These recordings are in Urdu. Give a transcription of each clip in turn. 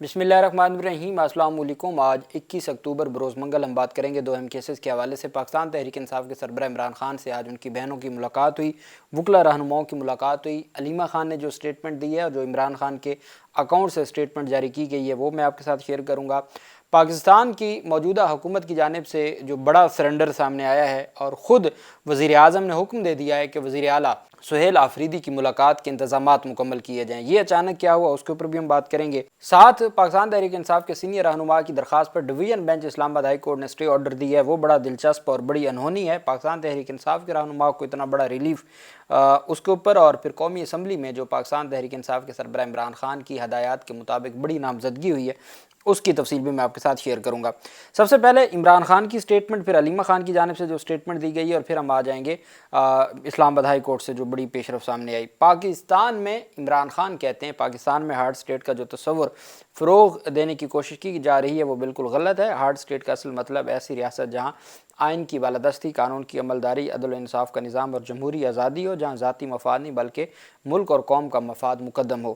بسم اللہ الرحمن الرحیم۔ السلام علیکم۔ آج 21 اکتوبر بروز منگل ہم بات کریں گے دو اہم کیسز کے حوالے سے۔ پاکستان تحریک انصاف کے سربراہ عمران خان سے آج ان کی بہنوں کی ملاقات ہوئی، وکلا رہنماؤں کی ملاقات ہوئی۔ علیمہ خان نے جو سٹیٹمنٹ دی ہے اور جو عمران خان کے اکاؤنٹ سے سٹیٹمنٹ جاری کی گئی ہے وہ میں آپ کے ساتھ شیئر کروں گا۔ پاکستان کی موجودہ حکومت کی جانب سے جو بڑا سرنڈر سامنے آیا ہے اور خود وزیر اعظم نے حکم دے دیا ہے کہ وزیر اعلیٰ سہیل آفریدی کی ملاقات کے انتظامات مکمل کیے جائیں۔ یہ اچانک کیا ہوا اس کے اوپر بھی ہم بات کریں گے۔ ساتھ پاکستان تحریک انصاف کے سینئر رہنما کی درخواست پر ڈویژن بینچ اسلام آباد ہائی کورٹ نے اسٹے آرڈر دی ہے، وہ بڑا دلچسپ اور بڑی انہونی ہے۔ پاکستان تحریک انصاف کے رہنما کو اتنا بڑا ریلیف اس کے اوپر، اور پھر قومی اسمبلی میں جو پاکستان تحریک انصاف کے سربراہ عمران خان کی ہدایات کے مطابق بڑی نامزدگی ہوئی ہے، اس کی تفصیل بھی میں آپ کے ساتھ شیئر کروں گا۔ سب سے پہلے عمران خان کی سٹیٹمنٹ، پھر علیمہ خان کی جانب سے جو سٹیٹمنٹ دی گئی ہے، اور پھر ہم آ جائیں گے اسلام آباد ہائی کورٹ سے جو بڑی پیش رفت سامنے آئی۔ پاکستان میں عمران خان کہتے ہیں پاکستان میں ہارڈ اسٹیٹ کا جو تصور فروغ دینے کی کوشش کی جا رہی ہے وہ بالکل غلط ہے۔ ہارڈ اسٹیٹ کا اصل مطلب ایسی ریاست جہاں آئین کی بالادستی، قانون کی عملداری، عدل و انصاف کا نظام اور جمہوری آزادی ہو، جہاں ذاتی مفاد نہیں بلکہ ملک اور قوم کا مفاد مقدم ہو۔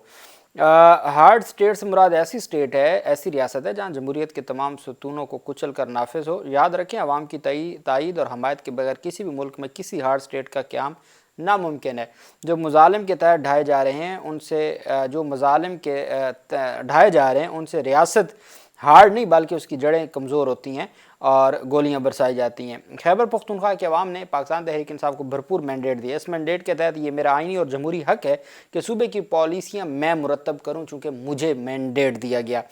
ہارڈ اسٹیٹ سے مراد ایسی اسٹیٹ ہے، ایسی ریاست ہے جہاں جمہوریت کے تمام ستونوں کو کچل کر نافذ ہو۔ یاد رکھیں، عوام کی تائید اور حمایت کے بغیر کسی بھی ملک میں کسی ہارڈ اسٹیٹ کا قیام ناممکن ہے۔ جو مظالم کے تحت ڈھائے جا رہے ہیں ان سے ریاست ہارڈ نہیں بلکہ اس کی جڑیں کمزور ہوتی ہیں اور گولیاں برسائی جاتی ہیں۔ خیبر پختونخوا کے عوام نے پاکستان تحریک انصاف کو بھرپور مینڈیٹ دیا۔ اس مینڈیٹ کے تحت یہ میرا آئینی اور جمہوری حق ہے کہ صوبے کی پالیسیاں میں مرتب کروں، چونکہ مجھے مینڈیٹ دیا گیا،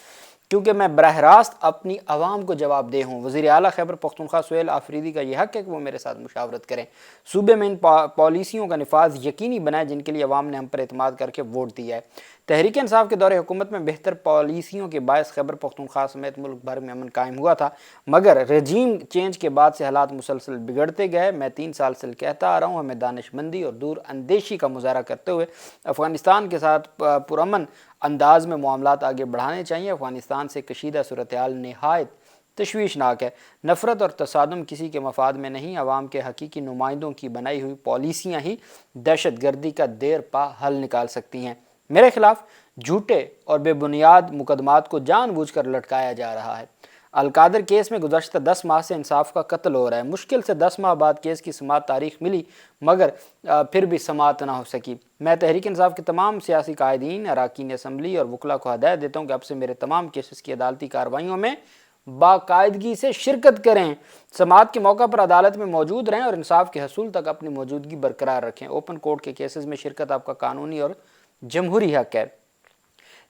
کیونکہ میں براہ راست اپنی عوام کو جواب دہ ہوں۔ وزیر اعلیٰ خیبر پختونخوا سہیل آفریدی کا یہ حق ہے کہ وہ میرے ساتھ مشاورت کریں، صوبے میں ان پالیسیوں کا نفاذ یقینی بنائے جن کے لیے عوام نے ہم پر اعتماد کر کے ووٹ دیا ہے۔ تحریک انصاف کے دور حکومت میں بہتر پالیسیوں کے باعث خیبر پختونخوا سمیت ملک بھر میں امن قائم ہوا تھا، مگر رجیم چینج کے بعد سے حالات مسلسل بگڑتے گئے۔ میں 3 سال سے کہتا آ رہا ہوں، ہمیں دانش مندی اور دور اندیشی کا مظاہرہ کرتے ہوئے افغانستان کے ساتھ پرامن انداز میں معاملات آگے بڑھانے چاہیے۔ افغانستان سے کشیدہ صورتحال نہایت تشویشناک ہے۔ نفرت اور تصادم کسی کے مفاد میں نہیں۔ عوام کے حقیقی نمائندوں کی بنائی ہوئی پالیسیاں ہی دہشت گردی کا دیر پا حل نکال سکتی ہیں۔ میرے خلاف جھوٹے اور بے بنیاد مقدمات کو جان بوجھ کر لٹکایا جا رہا ہے۔ القادر کیس میں گزشتہ 10 ماہ سے انصاف کا قتل ہو رہا ہے۔ مشکل سے 10 ماہ بعد کیس کی سماعت تاریخ ملی، مگر پھر بھی سماعت نہ ہو سکی۔ میں تحریک انصاف کے تمام سیاسی قائدین، اراکین اسمبلی اور وکلا کو ہدایت دیتا ہوں کہ اب سے میرے تمام کیسز کی عدالتی کارروائیوں میں باقاعدگی سے شرکت کریں، سماعت کے موقع پر عدالت میں موجود رہیں اور انصاف کے حصول تک اپنی موجودگی برقرار رکھیں۔ اوپن کورٹ کے کیسز میں شرکت آپ کا قانونی اور جمہوری حق ہے۔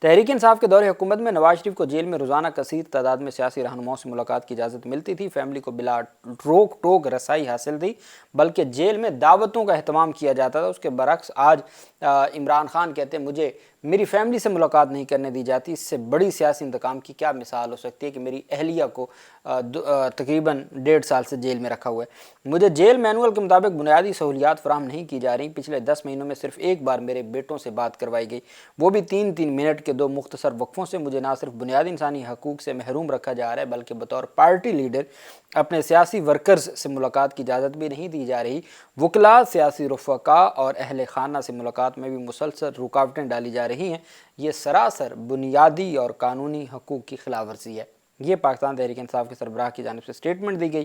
تحریک انصاف کے دور حکومت میں نواز شریف کو جیل میں روزانہ کثیر تعداد میں سیاسی رہنماؤں سے ملاقات کی اجازت ملتی تھی۔ فیملی کو بلا روک ٹوک رسائی حاصل تھی، بلکہ جیل میں دعوتوں کا اہتمام کیا جاتا تھا۔ اس کے برعکس آج عمران خان کہتے ہیں مجھے میری فیملی سے ملاقات نہیں کرنے دی جاتی۔ اس سے بڑی سیاسی انتقام کی کیا مثال ہو سکتی ہے کہ میری اہلیہ کو تقریباً 1.5 سال سے جیل میں رکھا ہوا ہے۔ مجھے جیل مینول کے مطابق بنیادی سہولیات فراہم نہیں کی جا رہی۔ پچھلے 10 مہینوں میں صرف ایک بار میرے بیٹوں سے بات کروائی گئی، وہ بھی 3 منٹ کے 2 مختصر وقفوں سے۔ مجھے نہ صرف بنیادی انسانی حقوق سے محروم رکھا جا رہا ہے بلکہ بطور پارٹی لیڈر اپنے سیاسی ورکرز سے ملاقات کی اجازت بھی نہیں دی جا رہی۔ وکلاء، سیاسی رفقا اور اہل خانہ سے ملاقات میں بھی مسلسل رکاوٹیں ڈالی جا رہی ہیں۔ یہ سراسر بنیادی اور قانونی حقوق کی خلاف ورزی ہے۔ یہ پاکستان تحریک انصاف کے سربراہ کی جانب سے سٹیٹمنٹ دی گئی۔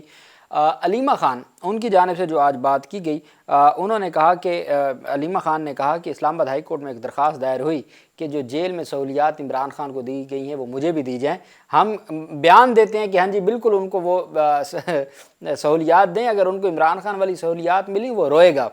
علیمہ خان ان کی جانب سے جو آج بات کی گئی، انہوں نے کہا کہ علیمہ خان نے کہا کہ اسلام آباد ہائی کورٹ میں ایک درخواست دائر ہوئی کہ جو جیل میں سہولیات عمران خان کو دی گئی ہیں وہ مجھے بھی دی جائیں۔ ہم بیان دیتے ہیں کہ ہاں جی بالکل ان کو وہ سہولیات دیں، اگر ان کو عمران خان والی سہولیات ملی وہ روئے گا۔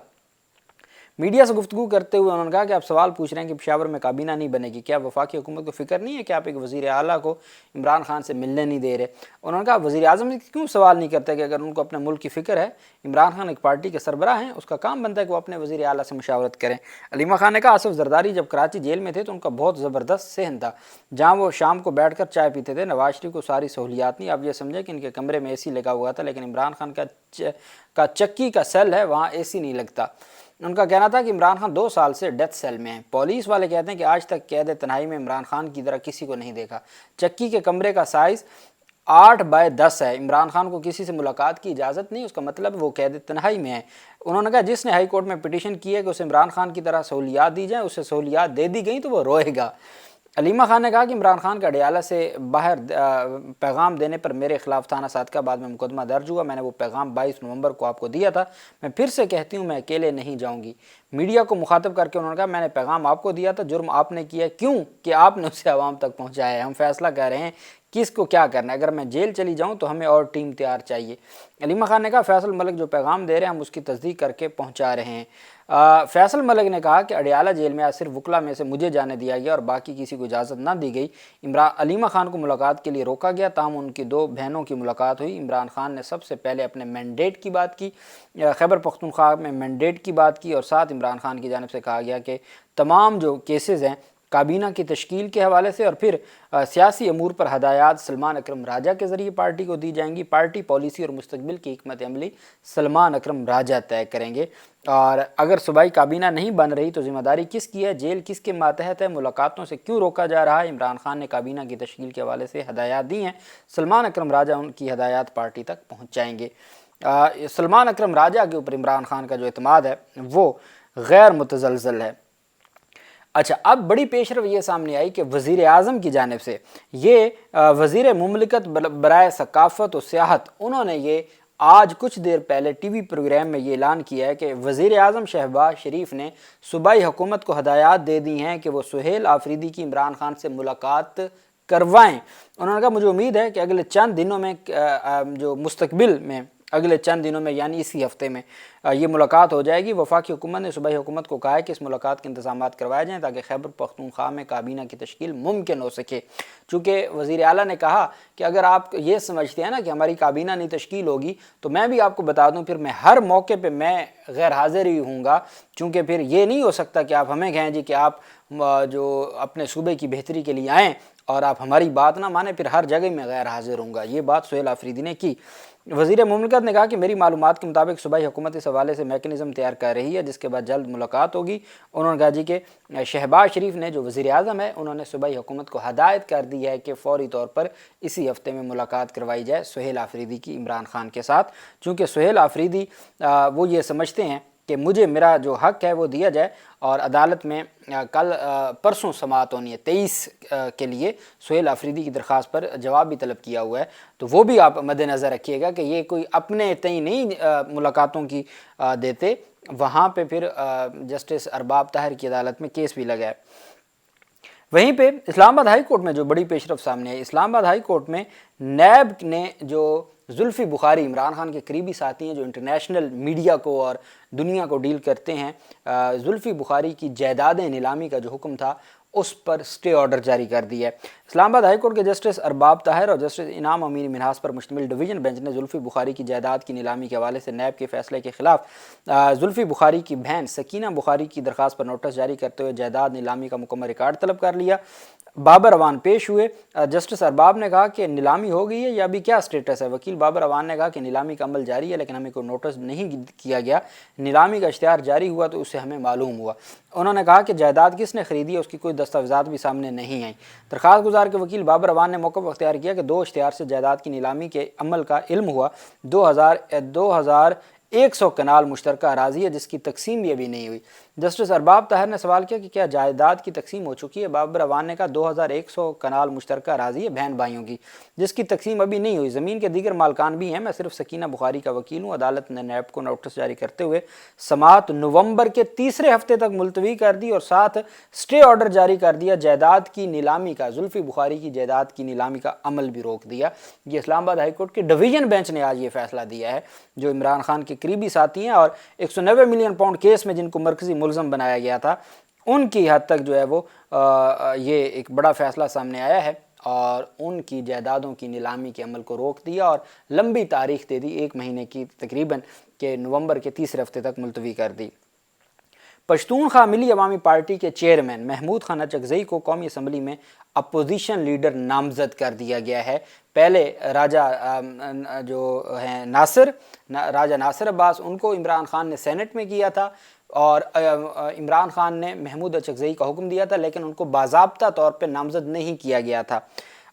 میڈیا سے گفتگو کرتے ہوئے انہوں نے کہا کہ آپ سوال پوچھ رہے ہیں کہ پشاور میں کابینہ نہیں بنے گی، کیا وفاقی حکومت کو فکر نہیں ہے کہ آپ ایک وزیر اعلیٰ کو عمران خان سے ملنے نہیں دے رہے؟ انہوں نے کہا وزیر اعظم کیوں سوال نہیں کرتے کہ اگر ان کو اپنے ملک کی فکر ہے، عمران خان ایک پارٹی کے سربراہ ہیں، اس کا کام بنتا ہے کہ وہ اپنے وزیر اعلیٰ سے مشاورت کریں۔ علیمہ خان نے کہا آصف زرداری جب کراچی جیل میں تھے تو ان کا بہت زبردست صحن تھا، جہاں وہ شام کو بیٹھ کر چائے پیتے تھے۔ نواز شریف کو ساری سہولیات نہیں، آپ یہ سمجھیں کہ ان کے کمرے میں اے سی لگا ہوا تھا، لیکن عمران خان کا چکی کا سیل ہے، وہاں اے سی نہیں لگتا۔ ان کا کہنا تھا کہ عمران خان 2 سال سے ڈیتھ سیل میں ہیں۔ پولیس والے کہتے ہیں کہ آج تک قید تنہائی میں عمران خان کی طرح کسی کو نہیں دیکھا۔ چکی کے کمرے کا سائز 8x10 ہے۔ عمران خان کو کسی سے ملاقات کی اجازت نہیں، اس کا مطلب وہ قید تنہائی میں ہے۔ انہوں نے کہا جس نے ہائی کورٹ میں پٹیشن کی ہے کہ اسے عمران خان کی طرح سہولیات دی جائیں، اسے سہولیات دے دی گئیں تو وہ روئے گا۔ علیمہ خان نے کہا کہ عمران خان کا اڈیالہ سے باہر پیغام دینے پر میرے خلاف تھانہ صادقہ آباد میں مقدمہ درج ہوا. میں نے وہ پیغام 22 نومبر کو آپ کو دیا تھا. میں پھر سے کہتی ہوں میں اکیلے نہیں جاؤں گی. میڈیا کو مخاطب کر کے انہوں نے کہا میں نے پیغام آپ کو دیا تھا, جرم آپ نے کیا, کیوں کہ آپ نے اسے عوام تک پہنچایا ہے. ہم فیصلہ کر رہے ہیں کس کو کیا کرنا ہے. اگر میں جیل چلی جاؤں تو ہمیں اور ٹیم تیار چاہیے. علیمہ خان نے کہا فیصل ملک جو پیغام دے رہے ہیں ہم اس کی تصدیق کر کے پہنچا رہے ہیں. فیصل ملک نے کہا کہ اڈیالہ جیل میں آج صرف وکلا میں سے مجھے جانے دیا گیا اور باقی کسی کو اجازت نہ دی گئی. علیمہ خان کو ملاقات کے لیے روکا گیا, تاہم ان کی 2 بہنوں کی ملاقات ہوئی. عمران خان نے سب سے پہلے اپنے مینڈیٹ کی بات کی, خیبر پختونخوا میں مینڈیٹ کی بات کی, اور ساتھ عمران خان کی جانب سے کہا گیا کہ تمام جو کیسز ہیں کابینہ کی تشکیل کے حوالے سے اور پھر سیاسی امور پر ہدایات سلمان اکرم راجہ کے ذریعے پارٹی کو دی جائیں گی. پارٹی پالیسی اور مستقبل کی حکمت عملی سلمان اکرم راجہ طے کریں گے, اور اگر صوبائی کابینہ نہیں بن رہی تو ذمہ داری کس کی ہے, جیل کس کے ماتحت ہے, ملاقاتوں سے کیوں روکا جا رہا ہے. عمران خان نے کابینہ کی تشکیل کے حوالے سے ہدایات دی ہیں, سلمان اکرم راجہ ان کی ہدایات پارٹی تک پہنچائیں گے. سلمان اکرم راجہ کے اوپر عمران خان کا جو اعتماد ہے وہ غیر متزلزل ہے. اچھا, اب بڑی پیش رو یہ سامنے آئی کہ وزیر اعظم کی جانب سے یہ وزیر مملکت برائے ثقافت و سیاحت, انہوں نے یہ آج کچھ دیر پہلے ٹی وی پروگرام میں یہ اعلان کیا ہے کہ وزیر اعظم شہباز شریف نے صوبائی حکومت کو ہدایات دے دی ہیں کہ وہ سہیل آفریدی کی عمران خان سے ملاقات کروائیں. انہوں نے کہا مجھے امید ہے کہ اگلے چند دنوں میں جو مستقبل میں اگلے چند دنوں میں یعنی اسی ہفتے میں یہ ملاقات ہو جائے گی. وفاقی حکومت نے صوبائی حکومت کو کہا ہے کہ اس ملاقات کے انتظامات کروائے جائیں تاکہ خیبر پختونخوا میں کابینہ کی تشکیل ممکن ہو سکے. چونکہ وزیر اعلیٰ نے کہا کہ اگر آپ یہ سمجھتے ہیں نا کہ ہماری کابینہ نہیں تشکیل ہوگی تو میں بھی آپ کو بتا دوں پھر میں ہر موقع پہ میں غیر حاضر ہی ہوں گا, چونکہ پھر یہ نہیں ہو سکتا کہ آپ ہمیں کہیں جی کہ آپ جو اپنے صوبے کی بہتری کے لیے آئیں اور آپ ہماری بات نہ مانیں, پھر ہر جگہ میں غیر حاضر ہوں گا. یہ بات سہیل آفریدی نے کی. وزیر مملکت نے کہا کہ میری معلومات کے مطابق صوبائی حکومت اس حوالے سے میکنزم تیار کر رہی ہے جس کے بعد جلد ملاقات ہوگی. انہوں نے کہا جی کہ شہباز شریف نے جو وزیر اعظم ہے انہوں نے صوبائی حکومت کو ہدایت کر دی ہے کہ فوری طور پر اسی ہفتے میں ملاقات کروائی جائے سہیل آفریدی کی عمران خان کے ساتھ, چونکہ سہیل آفریدی وہ یہ سمجھتے ہیں کہ مجھے میرا جو حق ہے وہ دیا جائے. اور عدالت میں کل پرسوں سماعت ہونی ہے 23 کے لیے. سہیل آفریدی کی درخواست پر جواب بھی طلب کیا ہوا ہے, تو وہ بھی آپ مد نظر رکھیے گا کہ یہ کوئی اپنے تئیں نہیں ملاقاتوں کی دیتے, وہاں پہ پھر جسٹس ارباب طاہر کی عدالت میں کیس بھی لگا ہے. وہیں پہ اسلام آباد ہائی کورٹ میں جو بڑی پیش رفت سامنے ہے, اسلام آباد ہائی کورٹ میں نیب نے جو زلفی بخاری عمران خان کے قریبی ساتھی ہیں جو انٹرنیشنل میڈیا کو اور دنیا کو ڈیل کرتے ہیں, زلفی بخاری کی جائیدادیں نیلامی کا جو حکم تھا اس پر سٹے آرڈر جاری کر دیا ہے. اسلام آباد ہائی کورٹ کے جسٹس ارباب طاہر اور جسٹس انعام امین منہاس پر مشتمل ڈویژن بینچ نے زلفی بخاری کی جائیداد کی نیلامی کے حوالے سے نیب کے فیصلے کے خلاف زلفی بخاری کی بہن سکینہ بخاری کی درخواست پر نوٹس جاری کرتے ہوئے جائیداد نیلامی کا مکمل ریکارڈ طلب کر لیا. بابر اوان پیش ہوئے. جسٹس ارباب نے کہا کہ نیلامی ہو گئی ہے یا ابھی کیا سٹیٹس ہے. وکیل بابر اوان نے کہا کہ نیلامی کا عمل جاری ہے لیکن ہمیں کوئی نوٹس نہیں کیا گیا, نیلامی کا اشتہار جاری ہوا تو اسے ہمیں معلوم ہوا. انہوں نے کہا کہ جائیداد کس نے خریدی ہے اس کی کوئی دستاویزات بھی سامنے نہیں آئیں. درخواست گزار کے وکیل بابر اوان نے موقف اختیار کیا کہ 2 اشتہار سے جائیداد کی نیلامی کے عمل کا علم ہوا. 2100 کنال مشترکہ اراضی ہے جس کی تقسیم بھی ابھی نہیں ہوئی. جسٹس ارباب طاہر نے سوال کیا کہ کیا جائیداد کی تقسیم ہو چکی ہے. بابر اوان نے کہا 2100 کنال مشترکہ اراضی ہے بہن بھائیوں کی جس کی تقسیم ابھی نہیں ہوئی. زمین کے دیگر مالکان بھی ہیں, میں صرف سکینہ بخاری کا وکیل ہوں. عدالت نے نیب کو نوٹس جاری کرتے ہوئے سماعت نومبر کے تیسرے ہفتے تک ملتوی کر دی اور ساتھ سٹے آرڈر جاری کر دیا. جائیداد کی نیلامی کا زلفی بخاری کی جائیداد کی نیلامی کا عمل بھی روک دیا. یہ اسلام آباد ہائی کورٹ کے ڈویژن بینچ نے آج یہ فیصلہ دیا ہے جو عمران خان کے قریبی ساتھی ہیں اور 190 ملین پاؤنڈ کیس میں جن کو مرکزی ملزم بنایا گیا تھا ان کی حد تک جو ہے وہ یہ ایک بڑا فیصلہ سامنے آیا ہے اور ان کی جائیدادوں کی نیلامی کے عمل کو روک دیا اور لمبی تاریخ دے دی 1 مہینے کی تقریباً کہ نومبر کے تیسرے ہفتے تک ملتوی کر دی. پشتونخوا ملی عوامی پارٹی کے چیئرمین محمود خان اچکزئی کو قومی اسمبلی میں اپوزیشن لیڈر نامزد کر دیا گیا ہے. پہلے راجہ جو ہیں راجہ ناصر عباس ان کو عمران خان نے سینٹ میں کیا تھا اور عمران خان نے محمود اچکزئی کا حکم دیا تھا لیکن ان کو باضابطہ طور پہ نامزد نہیں کیا گیا تھا.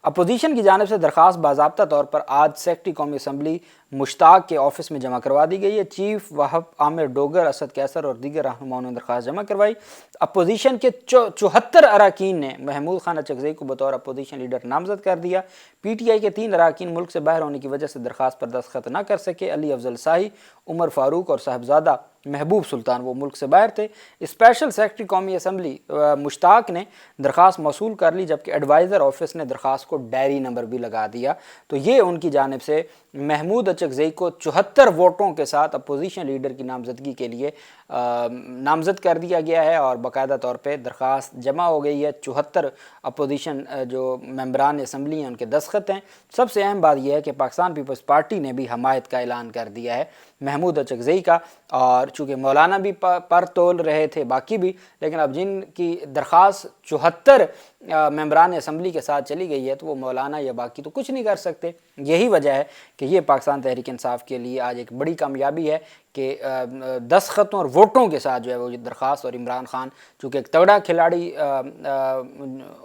اپوزیشن کی جانب سے درخواست باضابطہ طور پر آج سیکرٹری قومی اسمبلی مشتاق کے آفس میں جمع کروا دی گئی ہے۔ چیف وہب عامر ڈوگر، اسد کیسر اور دیگر رہنماؤں نے درخواست جمع کروائی۔ اپوزیشن کے 74 اراکین نے محمود خان اچکزئی کو بطور اپوزیشن لیڈر نامزد کر دیا۔ پی ٹی آئی کے 3 اراکین ملک سے باہر ہونے کی وجہ سے درخواست پر دستخط نہ کر سکے۔ علی افضل شاہی، عمر فاروق اور صاحبزادہ محبوب سلطان وہ ملک سے باہر تھے۔ اسپیشل سیکرٹری قومی اسمبلی مشتاق نے درخواست موصول کر لی، جبکہ ایڈوائزر آفس نے درخواست کو ڈائری نمبر بھی لگا دیا۔ تو یہ ان کی جانب سے محمود اچکزئی کو 74 ووٹوں کے ساتھ اپوزیشن لیڈر کی نامزدگی کے لیے نامزد کر دیا گیا ہے، اور باقاعدہ طور پہ درخواست جمع ہو گئی ہے۔ 74 اپوزیشن جو ممبران اسمبلی ہیں ان کے دستخط ہیں۔ سب سے اہم بات یہ ہے کہ پاکستان پیپلز پارٹی نے بھی حمایت کا اعلان کر دیا ہے محمود اچکزئی کا، اور چونکہ مولانا بھی پر تول رہے تھے باقی بھی، لیکن اب جن کی درخواست 74 ممبران اسمبلی کے ساتھ چلی گئی ہے تو وہ مولانا یا باقی تو کچھ نہیں کر سکتے۔ یہی وجہ ہے کہ یہ پاکستان تحریک انصاف کے لیے آج ایک بڑی کامیابی ہے کہ دستخطوں اور ووٹوں کے ساتھ جو ہے وہ درخواست، اور عمران خان چونکہ ایک تگڑا کھلاڑی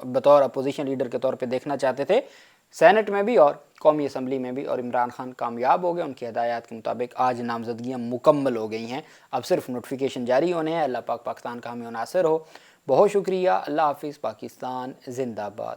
بطور اپوزیشن لیڈر کے طور پہ دیکھنا چاہتے تھے سینٹ میں بھی اور قومی اسمبلی میں بھی، اور عمران خان کامیاب ہو گئے۔ ان کی ہدایات کے مطابق آج نامزدگیاں مکمل ہو گئی ہیں، اب صرف نوٹیفیکیشن جاری ہونے ہیں۔ اللہ پاک پاکستان کا حامی و ناصر ہو۔ بہت شکریہ، اللہ حافظ، پاکستان زندہ باد۔